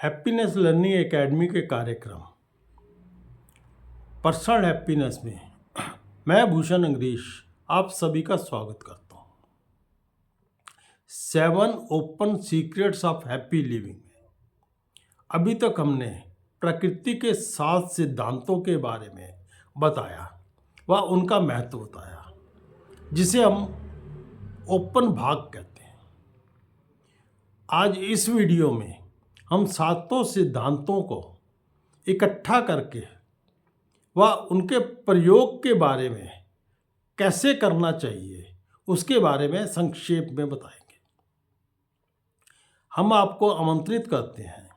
Happiness learning academy के कार्यक्रम personal happiness में मैं भूषण अंग्रीश आप सभी का स्वागत करता हूँ। 7 open secrets of happy living में अभी तक हमने प्रकृति के 7 सिद्धांतों के बारे में बताया व उनका महत्व बताया, जिसे हम ओपन भाग कहते हैं। आज इस वीडियो में हम 7 सिद्धांतों को इकट्ठा करके व उनके प्रयोग के बारे में कैसे करना चाहिए उसके बारे में संक्षेप में बताएंगे। हम आपको आमंत्रित करते हैं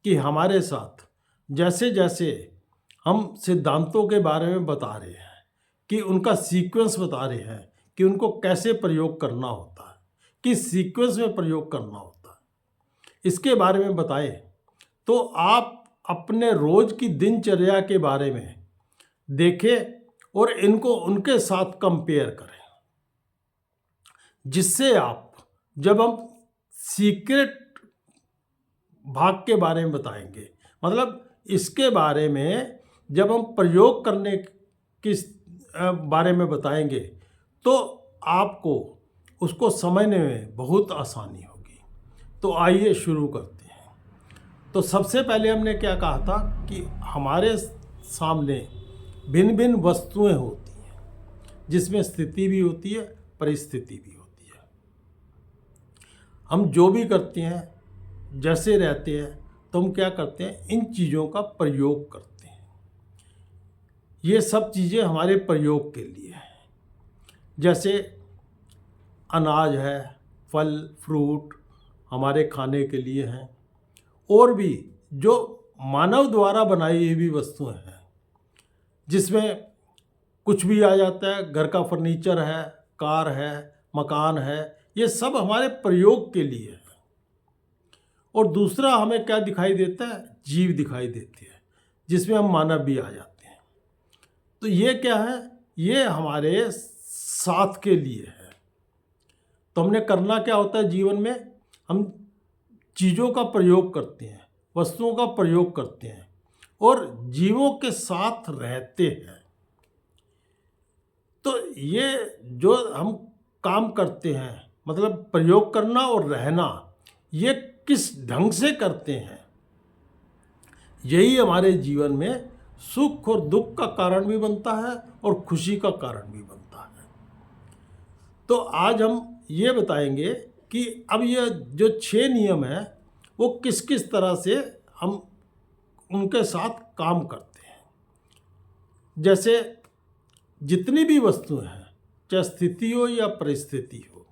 कि हमारे साथ जैसे जैसे हम सिद्धांतों के बारे में बता रहे हैं, कि उनका सीक्वेंस बता रहे हैं, कि उनको कैसे प्रयोग करना होता है, किस सीक्वेंस में प्रयोग करना होता है, इसके बारे में बताएं, तो आप अपने रोज की दिनचर्या के बारे में देखें और इनको उनके साथ कंपेयर करें, जिससे आप जब हम सीक्रेट भाग के बारे में बताएंगे, मतलब इसके बारे में जब हम प्रयोग करने के बारे में बताएंगे, तो आपको उसको समझने में बहुत आसानी होगी। तो आइए शुरू करते हैं। तो सबसे पहले हमने क्या कहा था कि हमारे सामने भिन्न भिन्न वस्तुएं होती हैं, जिसमें स्थिति भी होती है, परिस्थिति भी होती है। हम जो भी करते हैं, जैसे रहते हैं, तो हम क्या करते हैं, इन चीज़ों का प्रयोग करते हैं। ये सब चीज़ें हमारे प्रयोग के लिए हैं। जैसे अनाज है, फल फ्रूट हमारे खाने के लिए हैं, और भी जो मानव द्वारा बनाई हुई वस्तुएं हैं, जिसमें कुछ भी आ जाता है। घर का फर्नीचर है, कार है, मकान है, ये सब हमारे प्रयोग के लिए है। और दूसरा हमें क्या दिखाई देता है, जीव दिखाई देते हैं, जिसमें हम मानव भी आ जाते हैं। तो ये क्या है, ये हमारे साथ के लिए है। तो हमने करना क्या होता है जीवन में, हम चीज़ों का प्रयोग करते हैं, वस्तुओं का प्रयोग करते हैं और जीवों के साथ रहते हैं। तो ये जो हम काम करते हैं, मतलब प्रयोग करना और रहना, ये किस ढंग से करते हैं, यही हमारे जीवन में सुख और दुख का कारण भी बनता है और खुशी का कारण भी बनता है। तो आज हम ये बताएंगे कि अब ये जो 6 नियम हैं, वो किस किस तरह से हम उनके साथ काम करते हैं। जैसे जितनी भी वस्तुएं हैं, चाहे स्थिति हो या परिस्थिति हो,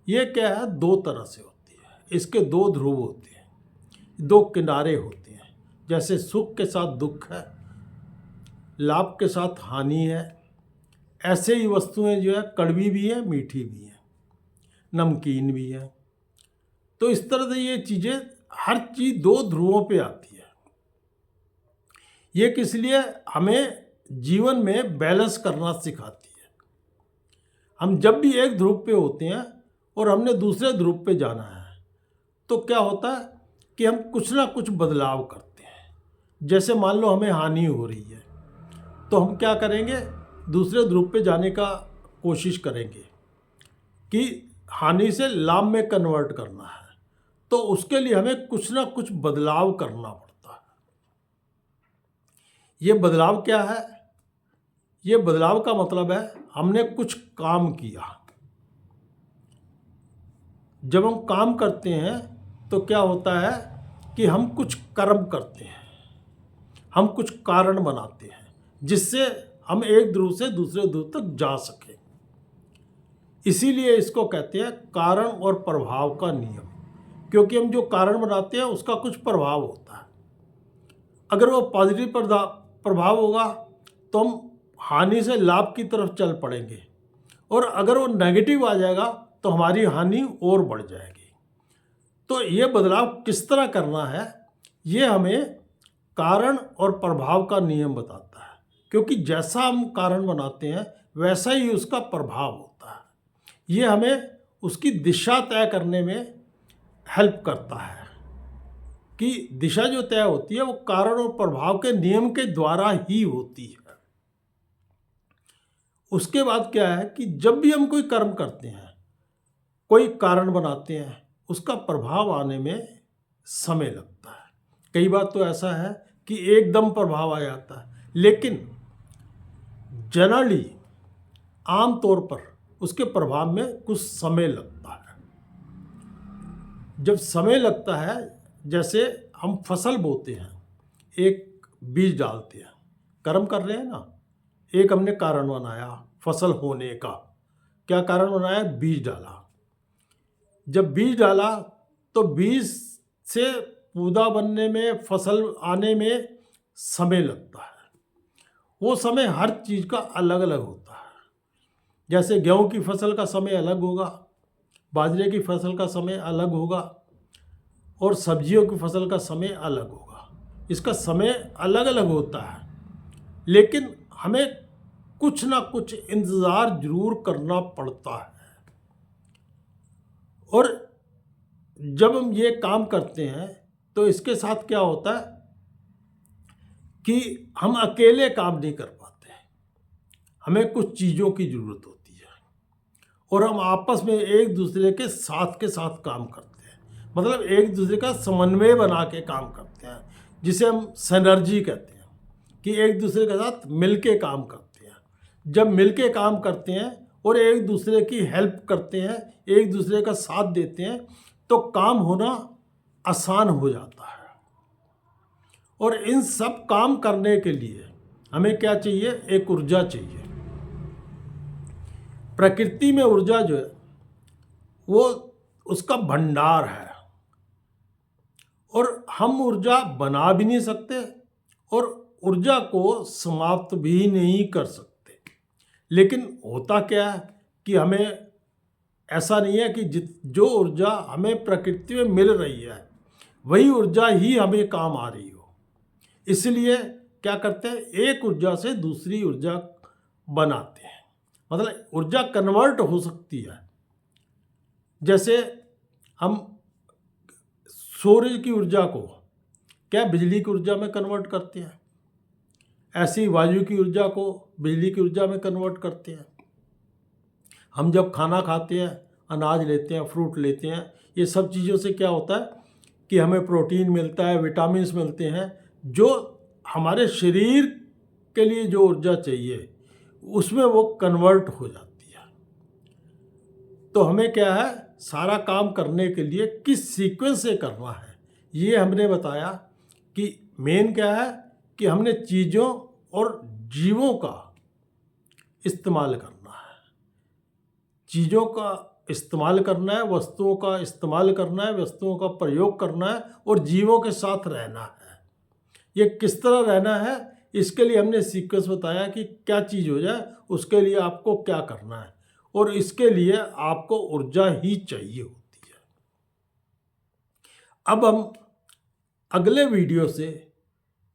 ये क्या है, 2 तरह से होती है। इसके 2 ध्रुव होते हैं, 2 किनारे होते हैं। जैसे सुख के साथ दुख है, लाभ के साथ हानि है। ऐसे ही वस्तुएं जो है कड़वी भी है, मीठी भी है, नमकीन भी है। तो इस तरह से ये चीज़ें, हर चीज़ 2 ध्रुवों पे आती है। ये किस लिए, हमें जीवन में बैलेंस करना सिखाती है। हम जब भी एक ध्रुव पे होते हैं और हमने दूसरे ध्रुव पे जाना है, तो क्या होता है कि हम कुछ ना कुछ बदलाव करते हैं। जैसे मान लो हमें हानि हो रही है, तो हम क्या करेंगे, दूसरे ध्रुव पे जाने का कोशिश करेंगे कि हानि से लाभ में कन्वर्ट करना है। तो उसके लिए हमें कुछ ना कुछ बदलाव करना पड़ता है। ये बदलाव क्या है, ये बदलाव का मतलब है हमने कुछ काम किया। जब हम काम करते हैं तो क्या होता है कि हम कुछ कर्म करते हैं, हम कुछ कारण बनाते हैं, जिससे हम एक ध्रुव से दूसरे ध्रुव तक जा सकें। इसीलिए इसको कहते हैं कारण और प्रभाव का नियम, क्योंकि हम जो कारण बनाते हैं उसका कुछ प्रभाव होता है। अगर वो पॉजिटिव प्रभाव होगा तो हम हानि से लाभ की तरफ चल पड़ेंगे, और अगर वो नेगेटिव आ जाएगा तो हमारी हानि और बढ़ जाएगी। तो ये बदलाव किस तरह करना है, ये हमें कारण और प्रभाव का नियम बताता है, क्योंकि जैसा हम कारण बनाते हैं वैसा ही उसका प्रभाव होता है। ये हमें उसकी दिशा तय करने में हेल्प करता है। कि दिशा जो तय होती है वो कारण और प्रभाव के नियम के द्वारा ही होती है। उसके बाद क्या है कि जब भी हम कोई कर्म करते हैं, कोई कारण बनाते हैं, उसका प्रभाव आने में समय लगता है। कई बार तो ऐसा है कि एकदम प्रभाव आ जाता है, लेकिन जनरली आम तौर पर उसके प्रभाव में कुछ समय लगता है। जब समय लगता है, जैसे हम फसल बोते हैं, एक बीज डालते हैं, कर्म कर रहे हैं ना, एक हमने कारण बनाया फसल होने का। क्या कारण बनाया? बीज डाला। जब बीज डाला तो बीज से पौधा बनने में, फसल आने में समय लगता है। वो समय हर चीज़ का अलग अलग होता है। जैसे गेहूं की फसल का समय अलग होगा, बाजरे की फसल का समय अलग होगा, और सब्जियों की फसल का समय अलग होगा। इसका समय अलग अलग होता है, लेकिन हमें कुछ ना कुछ इंतज़ार जरूर करना पड़ता है। और जब हम ये काम करते हैं तो इसके साथ क्या होता है कि हम अकेले काम नहीं कर पाते, हमें कुछ चीज़ों की ज़रूरत होती है, और हम आपस में एक दूसरे के साथ काम करते हैं। मतलब एक दूसरे का समन्वय बना के काम करते हैं, जिसे हम सिनर्जी कहते हैं, कि एक दूसरे के साथ मिलके काम करते हैं। जब मिलके काम करते हैं और एक दूसरे की हेल्प करते हैं, एक दूसरे का साथ देते हैं, तो काम होना आसान हो जाता है। और इन सब काम करने के लिए हमें क्या चाहिए? एक ऊर्जा चाहिए। प्रकृति में ऊर्जा जो है वो उसका भंडार है, और हम ऊर्जा बना भी नहीं सकते और ऊर्जा को समाप्त भी नहीं कर सकते। लेकिन होता क्या है कि हमें ऐसा नहीं है कि जो ऊर्जा हमें प्रकृति में मिल रही है वही ऊर्जा ही हमें काम आ रही हो। इसलिए क्या करते हैं? एक ऊर्जा से दूसरी ऊर्जा बनाते हैं। मतलब ऊर्जा कन्वर्ट हो सकती है। जैसे हम सूर्य की ऊर्जा को क्या बिजली की ऊर्जा में कन्वर्ट करते हैं, ऐसी वायु की ऊर्जा को बिजली की ऊर्जा में कन्वर्ट करते हैं। हम जब खाना खाते हैं, अनाज लेते हैं, फ्रूट लेते हैं, ये सब चीज़ों से क्या होता है कि हमें प्रोटीन मिलता है, विटामिन्स मिलते हैं, जो हमारे शरीर के लिए जो ऊर्जा चाहिए उसमें वो कन्वर्ट हो जाती है। तो हमें क्या है, सारा काम करने के लिए किस सीक्वेंस से करना है ये हमने बताया। कि मेन क्या है कि हमने चीज़ों और जीवों का इस्तेमाल करना है, चीज़ों का इस्तेमाल करना है, वस्तुओं का इस्तेमाल करना है, वस्तुओं का प्रयोग करना है, और जीवों के साथ रहना है। ये किस तरह रहना है, इसके लिए हमने सीक्वेंस बताया कि क्या चीज़ हो जाए उसके लिए आपको क्या करना है, और इसके लिए आपको ऊर्जा ही चाहिए होती है। अब हम अगले वीडियो से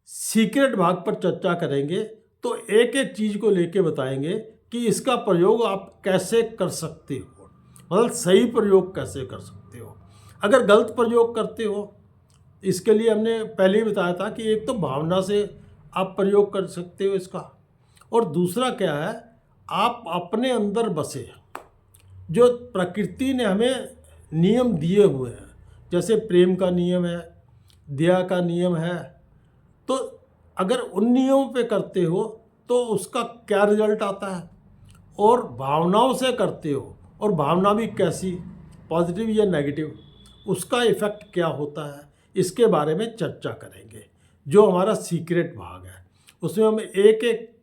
सीक्रेट भाग पर चर्चा करेंगे, तो एक एक चीज़ को लेके बताएंगे कि इसका प्रयोग आप कैसे कर सकते हो, मतलब सही प्रयोग कैसे कर सकते हो। अगर गलत प्रयोग करते हो, इसके लिए हमने पहले ही बताया था कि एक तो भावना से आप प्रयोग कर सकते हो इसका, और दूसरा क्या है, आप अपने अंदर बसे, जो प्रकृति ने हमें नियम दिए हुए हैं, जैसे प्रेम का नियम है, दया का नियम है, तो अगर उन नियमों पे करते हो तो उसका क्या रिजल्ट आता है, और भावनाओं से करते हो, और भावना भी कैसी, पॉजिटिव या नेगेटिव, उसका इफ़ेक्ट क्या होता है, इसके बारे में चर्चा करेंगे, जो हमारा सीक्रेट भाग है। उसमें हम एक एक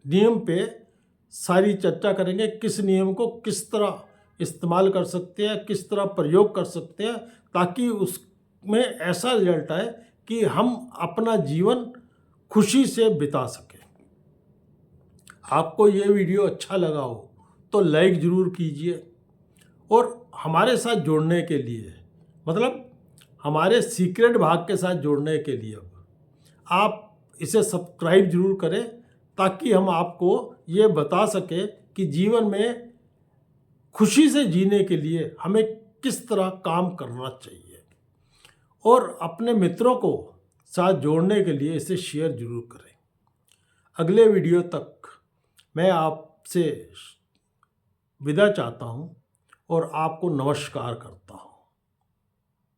नियम पे सारी चर्चा करेंगे, किस नियम को किस तरह इस्तेमाल कर सकते हैं, किस तरह प्रयोग कर सकते हैं, ताकि उसमें ऐसा रिजल्ट आए कि हम अपना जीवन खुशी से बिता सकें। आपको ये वीडियो अच्छा लगा हो तो लाइक ज़रूर कीजिए, और हमारे साथ जुड़ने के लिए, मतलब हमारे सीक्रेट भाग के साथ जुड़ने के लिए अब आप इसे सब्सक्राइब जरूर करें, ताकि हम आपको ये बता सकें कि जीवन में खुशी से जीने के लिए हमें किस तरह काम करना चाहिए। और अपने मित्रों को साथ जोड़ने के लिए इसे शेयर जरूर करें। अगले वीडियो तक मैं आपसे विदा चाहता हूँ और आपको नमस्कार करता हूँ।